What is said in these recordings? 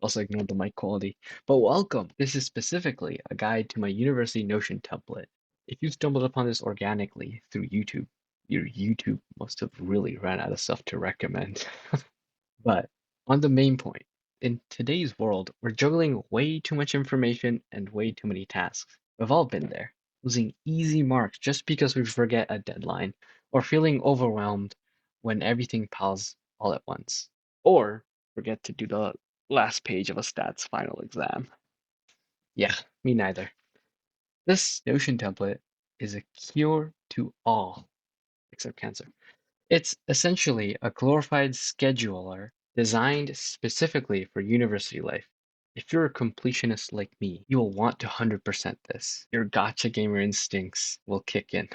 Also ignore the mic quality. But welcome! This is specifically a guide to my University Notion template. If you stumbled upon this organically through YouTube, your YouTube must have really ran out of stuff to recommend. But on the main point, in today's world, we're juggling way too much information and way too many tasks. We've all been there, losing easy marks just because we forget a deadline, or feeling overwhelmed when everything piles all at once, or forget to do the last page of a stats final exam. Yeah, me neither. This Notion template is a cure to all except cancer. It's essentially a glorified scheduler designed specifically for university life. If you're a completionist like me, you will want to 100% this. Your gotcha gamer instincts will kick in.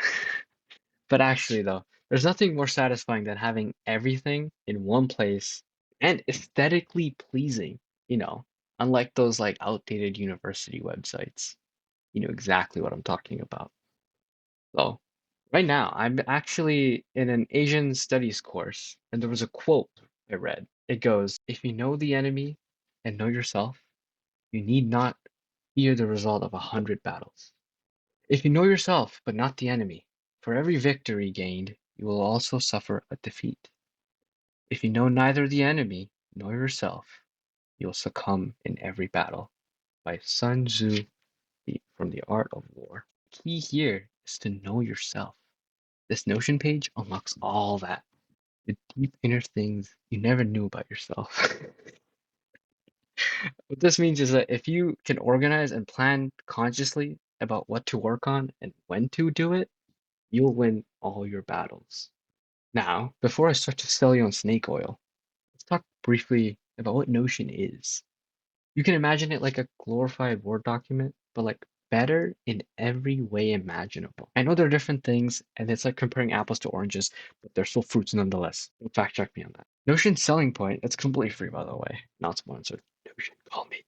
But actually, though, there's nothing more satisfying than having everything in one place and aesthetically pleasing, you know, unlike those like outdated university websites. You know exactly what I'm talking about. So, right now, I'm actually in an Asian studies course, and there was a quote I read. It goes, if you know the enemy and know yourself, you need not fear the result of 100 battles. If you know yourself but not the enemy, for every victory gained, you will also suffer a defeat. If you know neither the enemy nor yourself, you will succumb in every battle. By Sun Tzu from The Art of War. Key here is to know yourself. This Notion page unlocks all that. The deep inner things you never knew about yourself. What this means is that if you can organize and plan consciously about what to work on and when to do it, you'll win all your battles. Now, before I start to sell you on snake oil, let's talk briefly about what Notion is. You can imagine it like a glorified Word document, but like better in every way imaginable. I know they're different things, and it's like comparing apples to oranges, but they're still fruits nonetheless. Don't fact check me on that. Notion's selling point, it's completely free by the way, not sponsored. Notion, call me.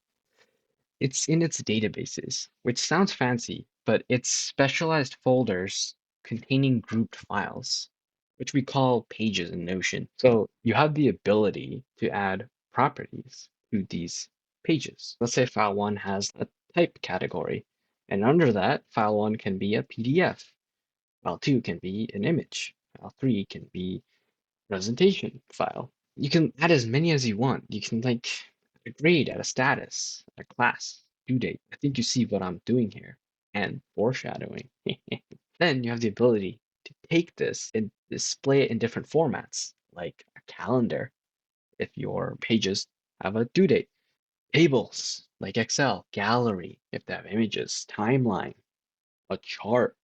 It's in its databases, which sounds fancy, but it's specialized folders containing grouped files, which we call pages in Notion. So you have the ability to add properties to these pages. Let's say file one has a type category, and under that, file one can be a PDF, file two can be an image, file three can be presentation file. You can add as many as you want. You can like add a grade, add a status, add a class, due date. I think you see what I'm doing here and foreshadowing. Then you have the ability to take this and display it in different formats, like a calendar if your pages have a due date, tables like Excel, gallery if they have images, timeline, a chart,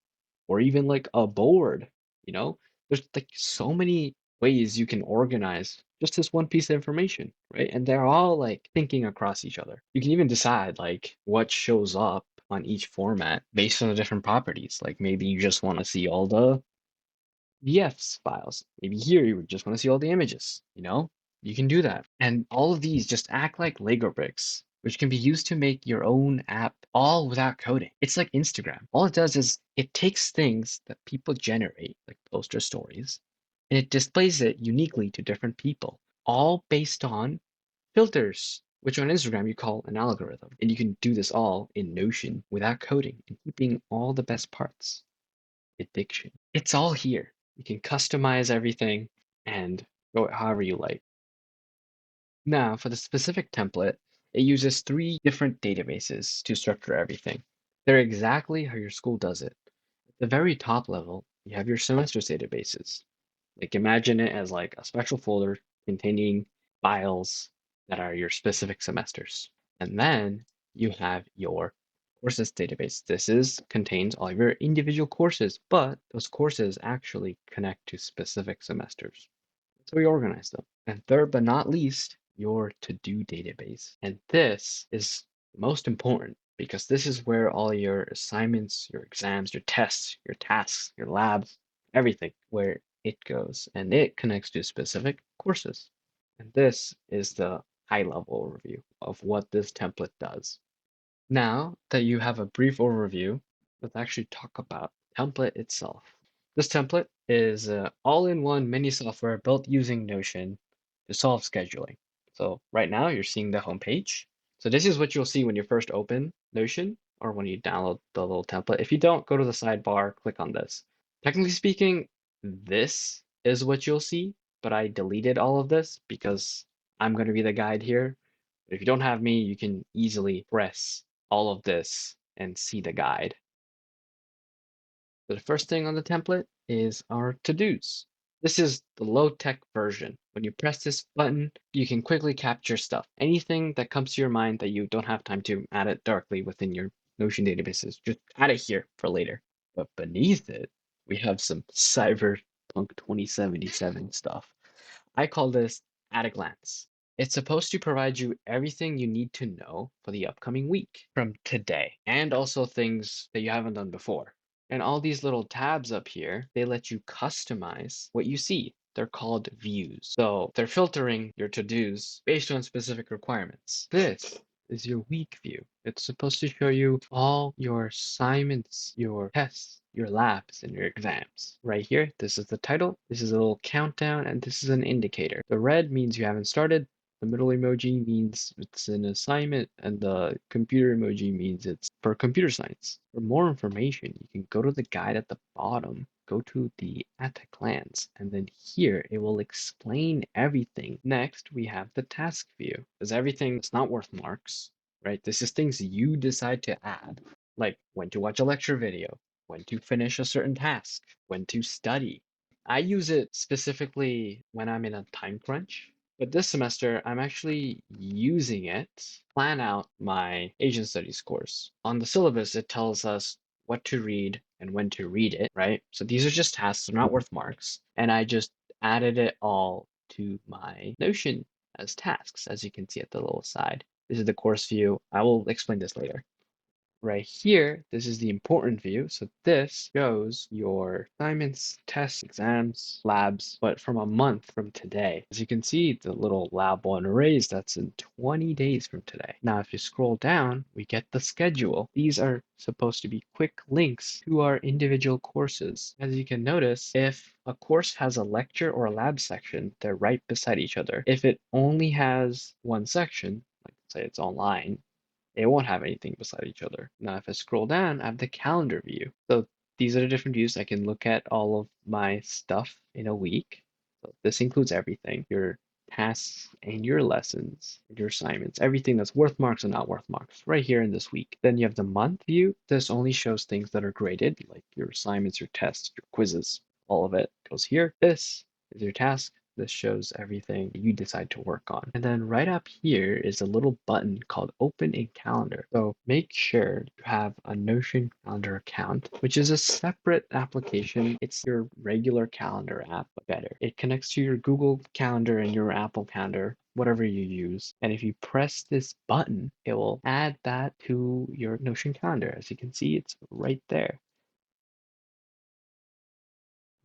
or even like a board, you know? There's like so many ways you can organize just this one piece of information, right? And they're all like thinking across each other. You can even decide like what shows up on each format based on the different properties. Like maybe you just want to see all the PDFs files. Maybe here you would just want to see all the images, you know? You can do that. And all of these just act like Lego bricks, which can be used to make your own app all without coding. It's like Instagram. All it does is it takes things that people generate, like poster stories, and it displays it uniquely to different people, all based on filters, which on Instagram you call an algorithm. And you can do this all in Notion without coding and keeping all the best parts. Addiction. It's all here. You can customize everything and go it however you like. Now, for the specific template, it uses three different databases to structure everything. They're exactly how your school does it. At the very top level, you have your semester's databases. Like imagine it as like a special folder containing files that are your specific semesters. And then you have your courses database. This is contains all of your individual courses, but those courses actually connect to specific semesters. So we organize them. And third but not least, your to-do database. And this is most important because this is where all your assignments, your exams, your tests, your tasks, your labs, everything, where it goes. And it connects to specific courses. And this is the high-level overview of what this template does. Now that you have a brief overview, let's actually talk about the template itself. This template is all-in-one mini software built using Notion to solve scheduling. So right now you're seeing the home page. So this is what you'll see when you first open Notion or when you download the little template. If you don't, go to the sidebar, click on this. Technically speaking, this is what you'll see, but I deleted all of this because I'm going to be the guide here. If you don't have me, you can easily press all of this and see the guide. So the first thing on the template is our to-dos. This is the low-tech version. When you press this button, you can quickly capture stuff. Anything that comes to your mind that you don't have time to add it directly within your Notion databases, just add it here for later. But beneath it, we have some Cyberpunk 2077 stuff. I call this at a glance. It's supposed to provide you everything you need to know for the upcoming week from today, and also things that you haven't done before. And all these little tabs up here, they let you customize what you see. They're called views. So they're filtering your to-dos based on specific requirements. This is your week view. It's supposed to show you all your assignments, your tests, your labs, and your exams. Right here, this is the title, this is a little countdown, and this is an indicator. The red means you haven't started, the middle emoji means it's an assignment, and the computer emoji means it's for computer science. For more information, you can go to the guide at the bottom, go to the at a glance, and then here it will explain everything. Next, we have the task view. Because everything that's not worth marks, right? This is things you decide to add, like when to watch a lecture video, when to finish a certain task, when to study. I use it specifically when I'm in a time crunch. But this semester, I'm actually using it to plan out my Asian Studies course. On the syllabus, it tells us what to read and when to read it, right? So these are just tasks, they're not worth marks. And I just added it all to my Notion as tasks, as you can see at the little side. This is the course view. I will explain this later. Right here, this is the important view. So this shows your assignments, tests, exams, labs, but from a month from today. As you can see, the little lab one arrays, that's in 20 days from today. Now, if you scroll down, we get the schedule. These are supposed to be quick links to our individual courses. As you can notice, if a course has a lecture or a lab section, they're right beside each other. If it only has one section, like say it's online, it won't have anything beside each other. Now, if I scroll down, I have the calendar view. So these are the different views. I can look at all of my stuff in a week. So this includes everything, your tasks and your lessons, your assignments, everything that's worth marks and not worth marks right here in this week. Then you have the month view. This only shows things that are graded, like your assignments, your tests, your quizzes, all of it goes here. This is your task. This shows everything you decide to work on. And then right up here is a little button called Open in Calendar. So make sure you have a Notion calendar account, which is a separate application. It's your regular calendar app, but better. It connects to your Google Calendar and your Apple Calendar, whatever you use. And if you press this button, it will add that to your Notion calendar. As you can see, it's right there.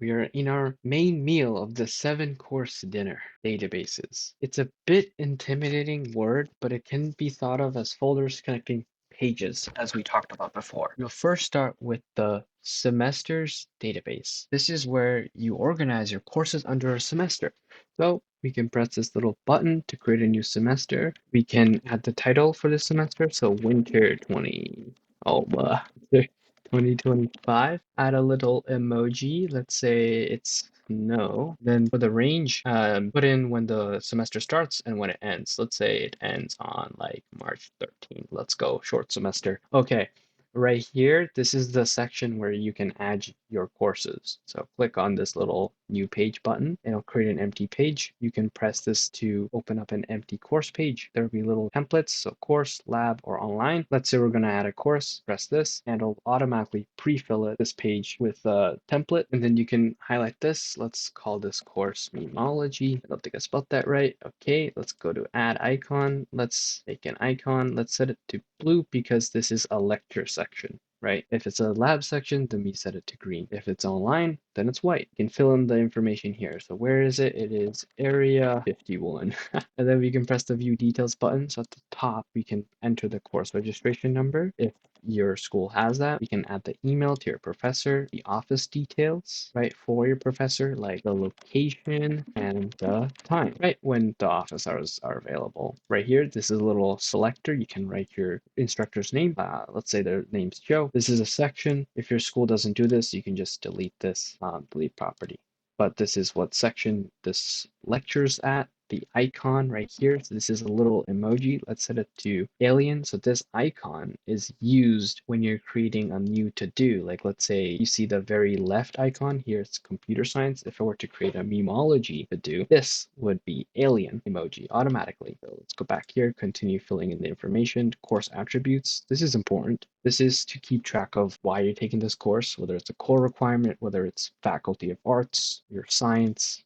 We are in our main meal of the 7-course dinner databases. It's a bit intimidating word, but it can be thought of as folders connecting pages, as we talked about before. You'll first start with the semesters database. This is where you organize your courses under a semester. So we can press this little button to create a new semester. We can add the title for the semester. So winter 2025. Add a little emoji. Let's say it's no. Then for the range, put in when the semester starts and when it ends. Let's say it ends on like March 13th. Let's go short semester. Okay. Right here, this is the section where you can add your courses. So click on this little new page button. It'll create an empty page. You can press this to open up an empty course page. There will be little templates, so course, lab, or online. Let's say we're going to add a course. Press this, and it'll automatically pre-fill this page with a template. And then you can highlight this. Let's call this course Memology. I don't think I spelled that right. Okay, let's go to add icon. Let's make an icon. Let's set it to blue because this is a lecture section, right? If it's a lab section, then we set it to green. If it's online, then it's white. You can fill in the information here. So where is it? It is area 51. And then we can press the view details button. So at the top, we can enter the course registration number. If your school has that, you can add the email to your professor, the office details, right, for your professor, like the location and the time, right, when the office hours are available. Right here, this is a little selector. You can write your instructor's name. Let's say their name's Joe. This is a section. If your school doesn't do this, you can just delete this, delete property. But this is what section this lecture's at. The icon right here. So this is a little emoji. Let's set it to alien. So this icon is used when you're creating a new to-do. Like let's say you see the very left icon here, it's computer science. If I were to create a memology to-do, this would be alien emoji automatically. So let's go back here, continue filling in the information, course attributes. This is important. This is to keep track of why you're taking this course, whether it's a core requirement, whether it's Faculty of Arts, your science,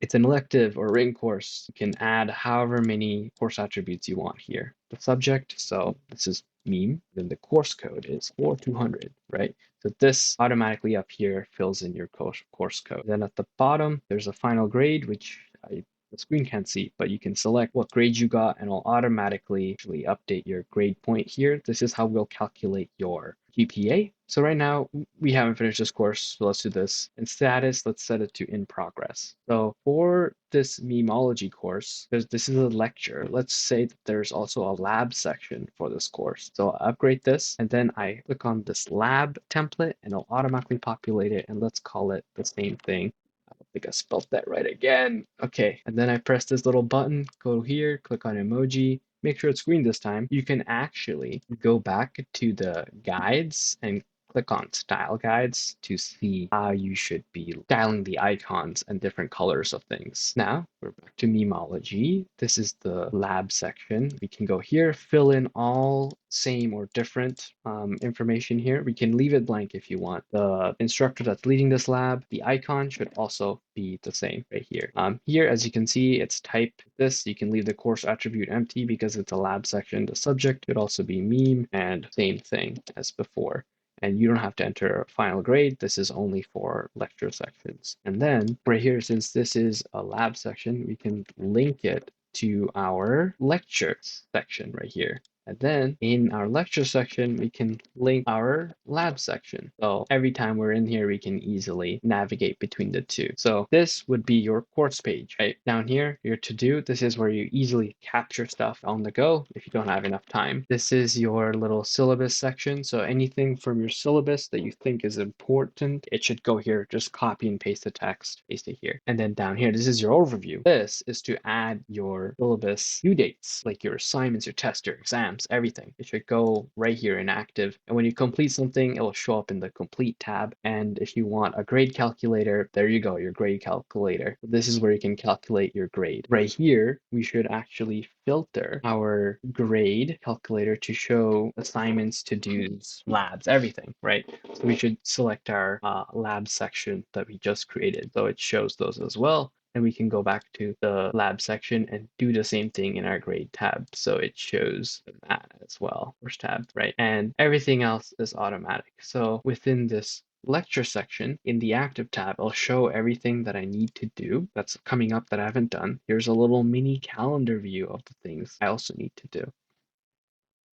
it's an elective or written course. You can add however many course attributes you want here. The subject, so this is meme, then the course code is 4200, right? So this automatically up here fills in your course code. Then at the bottom, there's a final grade, which the screen can't see, but you can select what grade you got and it'll automatically actually update your grade point here. This is how we'll calculate your GPA. So right now we haven't finished this course, so let's do this. In status, let's set it to in progress. So for this memology course, this is a lecture. Let's say that there's also a lab section for this course. So I'll upgrade this and then I click on this lab template and it'll automatically populate it. And let's call it the same thing. I don't think I spelled that right again. Okay, and then I press this little button, go here, click on emoji, make sure it's green this time. You can actually go back to the guides and click on style guides to see how you should be styling the icons and different colors of things. Now we're back to memology. This is the lab section. We can go here, fill in all same or different information here. We can leave it blank if you want. The instructor that's leading this lab, the icon should also be the same right here. Here, as you can see, it's type this. You can leave the course attribute empty because it's a lab section. The subject could also be meme and same thing as before. And you don't have to enter a final grade. This is only for lecture sections. And then right here, since this is a lab section, we can link it to our lecture section right here. And then in our lecture section, we can link our lab section. So every time we're in here, we can easily navigate between the two. So this would be your course page, right? Down here, your to-do. This is where you easily capture stuff on the go if you don't have enough time. This is your little syllabus section. So anything from your syllabus that you think is important, it should go here. Just copy and paste the text, paste it here. And then down here, this is your overview. This is to add your syllabus due dates, like your assignments, your tests, your exams, everything. It should go right here in active. And when you complete something, it will show up in the complete tab. And if you want a grade calculator, there you go, your grade calculator. This is where you can calculate your grade. Right here, we should actually filter our grade calculator to show assignments, to-dos, labs, everything, right? So we should select our lab section that we just created. So it shows those as well. And we can go back to the lab section and do the same thing in our grade tab. So it shows that as well, first tab, right? And everything else is automatic. So within this lecture section in the active tab, I'll show everything that I need to do that's coming up that I haven't done. Here's a little mini calendar view of the things I also need to do.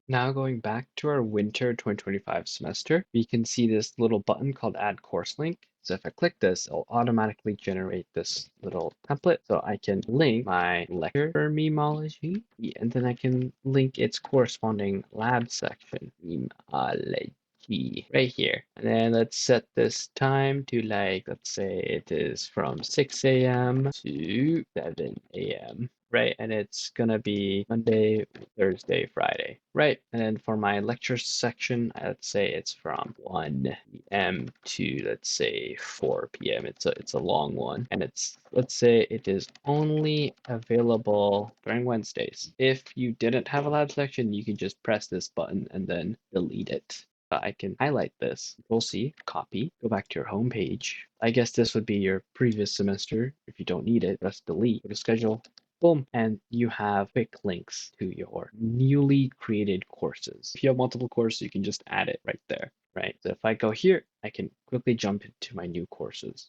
Now going back to our winter 2025 semester, we can see this little button called add course link. So if I click this, it'll automatically generate this little template. So I can link my lecture for memology, and then I can link its corresponding lab section, memology, right here. And then let's set this time to let's say it is from 6 a.m. to 7 a.m. Right, and it's gonna be Monday, Thursday, Friday, right? And then for my lecture section, let's say it's from 1 p.m. to let's say 4 p.m. It's a long one, and let's say it is only available during Wednesdays. If you didn't have a lab section, you can just press this button and then delete it. I can highlight this, Control C, copy, go back to your home page. I guess this would be your previous semester. If you don't need it, press delete, go to schedule, boom, and you have quick links to your newly created courses. If you have multiple courses, you can just add it right there, right? So if I go here, I can quickly jump into my new courses.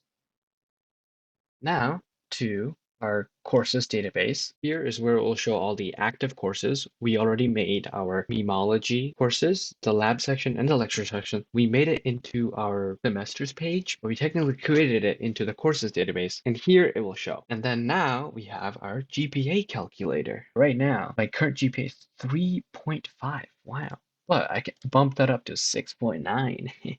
Now to our courses database. Here is where it will show all the active courses. We already made our memology courses, the lab section and the lecture section. We made it into our semesters page, but we technically created it into the courses database. And here it will show. And then now we have our GPA calculator. Right now, my current GPA is 3.5. Wow. But I can bump that up to 6.9.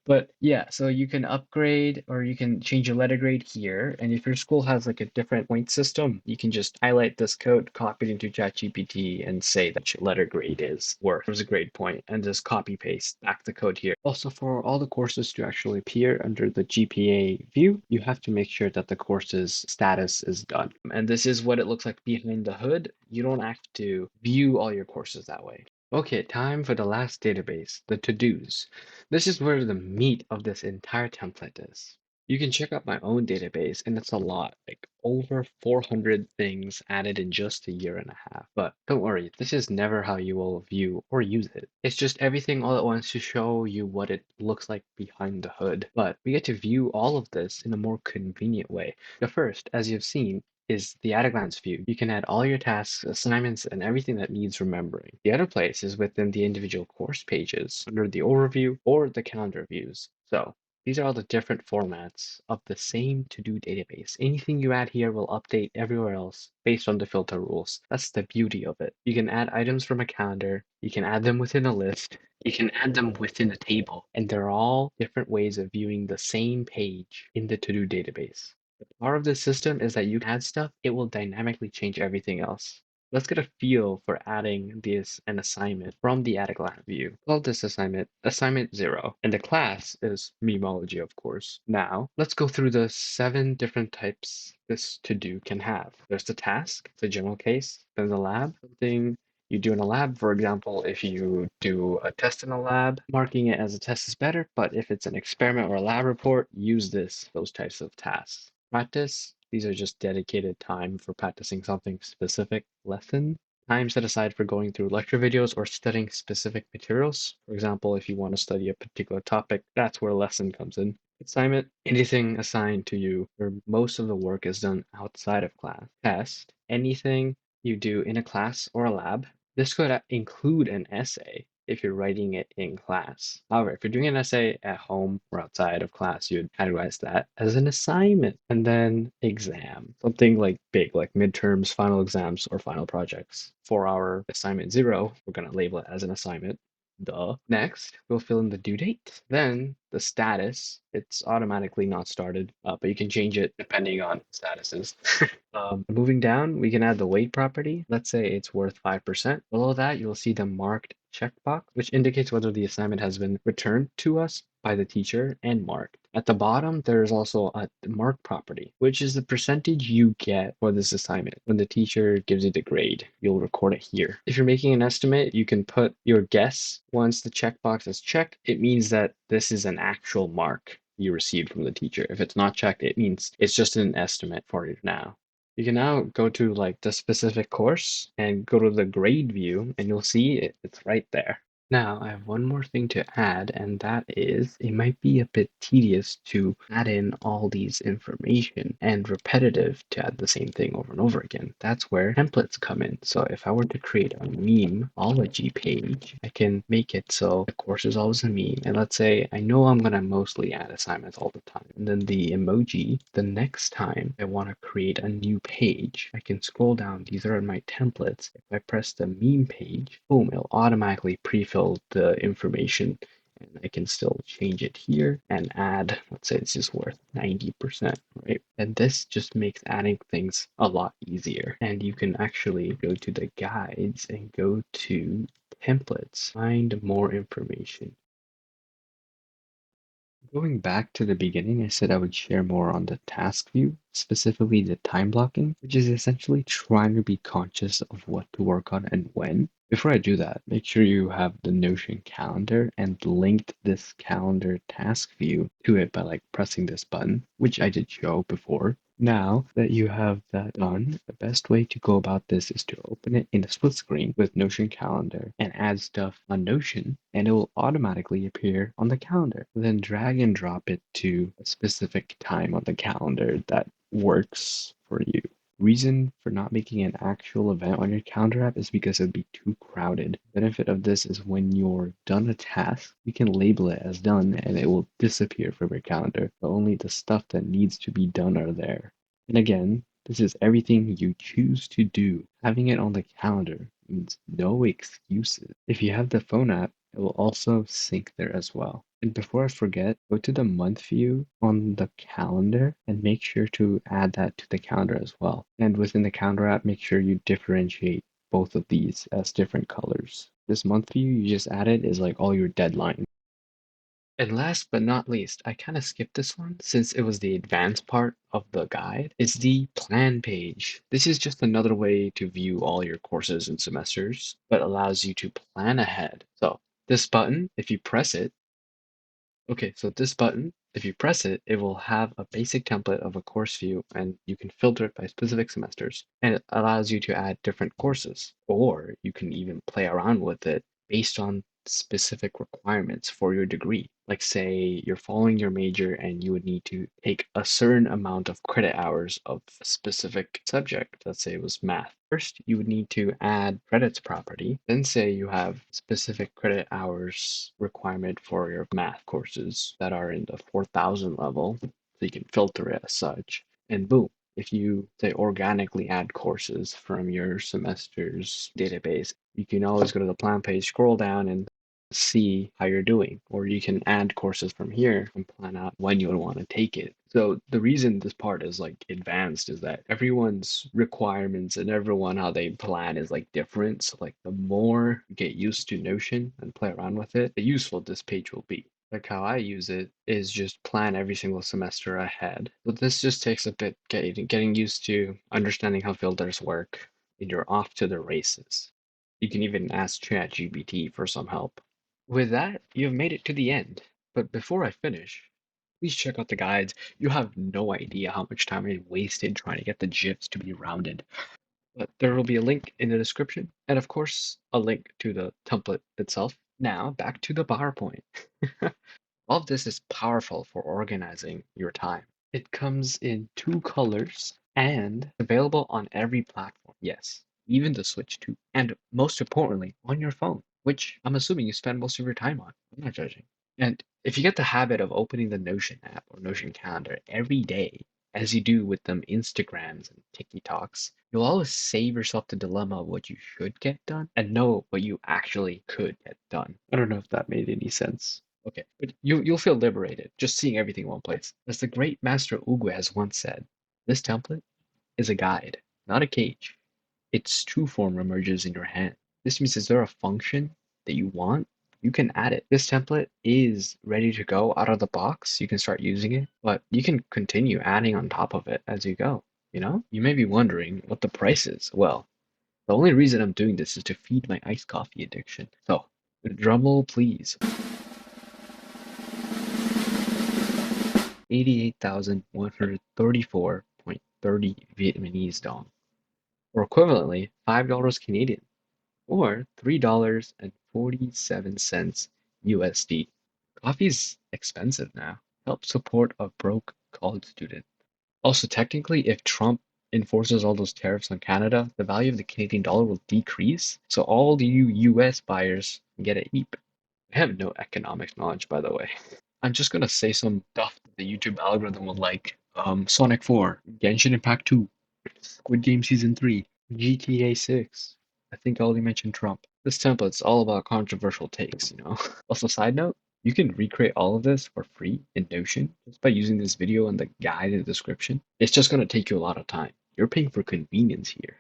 But yeah, so you can upgrade or you can change your letter grade here. And if your school has like a different point system, you can just highlight this code, copy it into ChatGPT, and say that your letter grade is worth as a grade point, and just copy paste back the code here. Also, for all the courses to actually appear under the GPA view, you have to make sure that the course's status is done. And this is what it looks like behind the hood. You don't have to view all your courses that way. Okay, time for the last database, the to-dos. This is where the meat of this entire template is. You can check out my own database, and it's a lot, like over 400 things added in just a year and a half. But don't worry, this is never how you will view or use it. It's just everything all at once to show you what it looks like behind the hood. But we get to view all of this in a more convenient way. The first, as you've seen, is the at a glance view. You can add all your tasks, assignments, and everything that needs remembering. The other place is within the individual course pages under the overview or the calendar views. So these are all the different formats of the same to-do database. Anything you add here will update everywhere else based on the filter rules. That's the beauty of it. You can add items from a calendar, you can add them within a list, you can add them within a table, and they're all different ways of viewing the same page in the to-do database. The power of this system is that you can add stuff, it will dynamically change everything else. Let's get a feel for adding this an assignment from the at a glance view. Call this assignment 0, and the class is memology, of course. Now, let's go through the 7 different types this to-do can have. There's the task, the general case, then the lab, something you do in a lab. For example, if you do a test in a lab, marking it as a test is better, but if it's an experiment or a lab report, use those types of tasks. Practice, these are just dedicated time for practicing something specific. Lesson, time set aside for going through lecture videos or studying specific materials. For example, if you want to study a particular topic, that's where a lesson comes in. Assignment, anything assigned to you where most of the work is done outside of class. Test, anything you do in a class or a lab. This could include an essay if you're writing it in class. However, if you're doing an essay at home or outside of class, you'd categorize that as an assignment. And then exam, something like big, like midterms, final exams, or final projects. For our assignment 0, we're going to label it as an assignment. Duh. Next, we'll fill in the due date. Then the status, it's automatically not started, but you can change it depending on statuses. Moving down, we can add the weight property. Let's say it's worth 5%. Below that, you'll see the marked checkbox, which indicates whether the assignment has been returned to us by the teacher and marked. At the bottom, there is also a mark property, which is the percentage you get for this assignment. When the teacher gives you the grade, you'll record it here. If you're making an estimate, you can put your guess. Once the checkbox is checked, it means that this is an actual mark you received from the teacher. If it's not checked, it means it's just an estimate for you now. You can now go to like the specific course and go to the grade view and you'll see it's right there. Now, I have one more thing to add, and that is it might be a bit tedious to add in all these information and repetitive to add the same thing over and over again. That's where templates come in. So if I were to create a memeology page, I can make it so the course is always a meme. And let's say I know I'm going to mostly add assignments all the time. And then the emoji, the next time I want to create a new page, I can scroll down. These are my templates. If I press the meme page, boom, it'll automatically pre-fill the information, and I can still change it here and add, let's say this is worth 90%, right? And this just makes adding things a lot easier. And you can actually go to the guides and go to templates, find more information. Going back to the beginning, I said I would share more on the task view, specifically the time blocking, which is essentially trying to be conscious of what to work on and when. Before I do that, make sure you have the Notion calendar and linked this calendar task view to it by like pressing this button, which I did show before. Now that you have that done, the best way to go about this is to open it in a split screen with Notion Calendar and add stuff on Notion, and it will automatically appear on the calendar. Then drag and drop it to a specific time on the calendar that works for you. Reason for not making an actual event on your calendar app is because it would be too crowded. Benefit of this is when you're done a task, you can label it as done and it will disappear from your calendar, but only the stuff that needs to be done are there. And again, this is everything you choose to do. Having it on the calendar means no excuses. If you have the phone app, it will also sync there as well. And before I forget, go to the month view on the calendar and make sure to add that to the calendar as well. And within the calendar app, make sure you differentiate both of these as different colors. This month view you just added is like all your deadlines. And last but not least, I kind of skipped this one since it was the advanced part of the guide. It's the plan page. This is just another way to view all your courses and semesters, but allows you to plan ahead. So this button, if you press it, okay, so this button, if you press it, it will have a basic template of a course view and you can filter it by specific semesters. And it allows you to add different courses, or you can even play around with it based on specific requirements for your degree. Like say you're following your major and you would need to take a certain amount of credit hours of a specific subject. Let's say it was math. First, you would need to add credits property. Then say you have specific credit hours requirement for your math courses that are in the 4,000 level. So you can filter it as such. And boom, if you say organically add courses from your semester's database, you can always go to the plan page, scroll down and see how you're doing, or you can add courses from here and plan out when you would want to take it. So the reason this part is like advanced is that everyone's requirements and everyone how they plan is like different. So like the more you get used to Notion and play around with it, the useful this page will be. Like how I use it is just plan every single semester ahead. But this just takes a bit getting used to understanding how filters work, and you're off to the races. You can even ask ChatGPT for some help. With that, you've made it to the end. But before I finish, please check out the guides. You have no idea how much time I wasted trying to get the GIFs to be rounded. But there will be a link in the description, and of course, a link to the template itself. Now, back to the PowerPoint. All of this is powerful for organizing your time. It comes in two colors and available on every platform. Yes, even the Switch too. And most importantly, on your phone, which I'm assuming you spend most of your time on. I'm not judging. And if you get the habit of opening the Notion app or Notion calendar every day, as you do with them Instagrams and TikToks, you'll always save yourself the dilemma of what you should get done and know what you actually could get done. I don't know if that made any sense. Okay, but you'll feel liberated just seeing everything in one place. As the great master Uguay has once said, this template is a guide, not a cage. Its true form emerges in your hand. This means is there a function that you want? You can add it. This template is ready to go out of the box. You can start using it, but you can continue adding on top of it as you go. You know, you may be wondering what the price is. Well, the only reason I'm doing this is to feed my iced coffee addiction. So, drum roll, please. 88,134.30 Vietnamese dong, or equivalently $5 Canadian, or $3.47 USD. Coffee's expensive now. Help support a broke college student. Also, technically, if Trump enforces all those tariffs on Canada, the value of the Canadian dollar will decrease. So all the US buyers get a heap. I have no economics knowledge, by the way. I'm just gonna say some stuff that the YouTube algorithm would like. Sonic 4, Genshin Impact 2, Squid Game Season 3, GTA 6. I think I already mentioned Trump. This template's all about controversial takes, you know? Also, side note, you can recreate all of this for free in Notion just by using this video and the guide in the description. It's just gonna take you a lot of time. You're paying for convenience here.